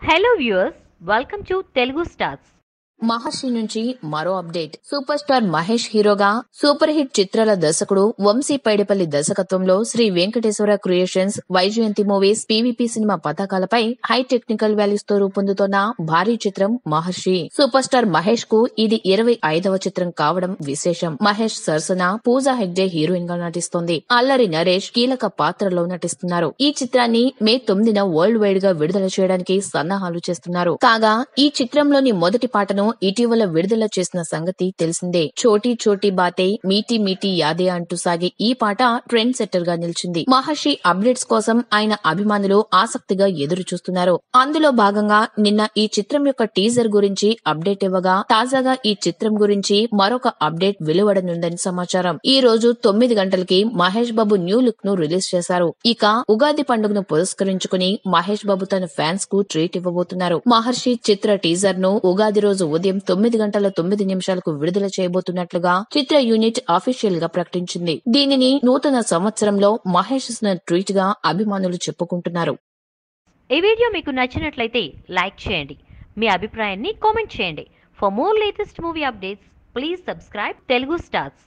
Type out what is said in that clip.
Hello viewers, welcome to Telugu Stars. మహర్షి నుంచి మరో update. Super star Mahesh హీరోగా సూపర్ హిట్ చిత్రాల దర్శకుడు వంశీ పైడిపల్లి దర్శకత్వంలో Sri Venkateswara creations, Vyjayanthi movies, PVP cinema పతాకాలపై హై టెక్నికల్ వాల్యూస్ తో రూపొందుతోన్న భారీ చిత్రం మహర్షి. సూపర్ స్టార్ మహేష్ కు ఇది 25వ చిత్రం కావడం విశేషం. మహేష్ సరసన పూజా హెగ్డే హీరోయిన్ గా నటిస్తోంది. అల్లరి నరేష్ కీలక పాత్రలో నటిస్తున్నారు. ఈ చిత్రాన్ని మే 9న వరల్డ్ వైడ్ గా విడుదల చేయడానికి సన్నాహాలు చేస్తున్నారు. కాగా ఈ చిత్రంలోని మొదటి పాటను ఇటీవల విడుదల చేసిన సంగతి తెలిసిందే. చోటీ చోటీ బాతే మీటీ మీటీ యాదే అంటూ సాగే ఈ పాట ట్రెండ్ సెట్టర్ గా నిలిచింది. మహర్షి అప్డేట్స్ కోసం ఆయన అభిమానులు ఆసక్తిగా ఎదురు చూస్తున్నారు. అందులో భాగంగా నిన్న ఈ చిత్రం యొక్క టీజర్ గురించి అప్డేట్ ఇవ్వగా, తాజాగా ఈ చిత్రం గురించి మరొక అప్డేట్ వెలువడనుందని సమాచారం. ఈ రోజు 9 గంటలకి మహేష్ బాబు న్యూ లుక్ ను రిలీజ్ చేశారు. ఇక ఉగాది పండుగను పురస్కరించుకుని మహేష్ బాబు తన ఫ్యాన్స్ కు ట్రీట్ ఇవ్వబోతున్నారు. మహర్షి చిత్ర టీజర్ ను ఉగాది రోజు ఉదయం 9:09 విడుదల చేయబోతున్నట్లుగా చిత్ర యూనిట్ అఫీషియల్ గా ప్రకటించింది. దీనిని నూతన సంవత్సరంలో మహేష్ ట్వీట్ గా అభిమానులు చెప్పుకుంటున్నారు. ఈ వీడియో మీకు నచ్చినట్లయితే లైక్ చేయండి. మీ అభిప్రాయాన్ని కామెంట్ చేయండి. For more latest movie updates please subscribe Telugu stars.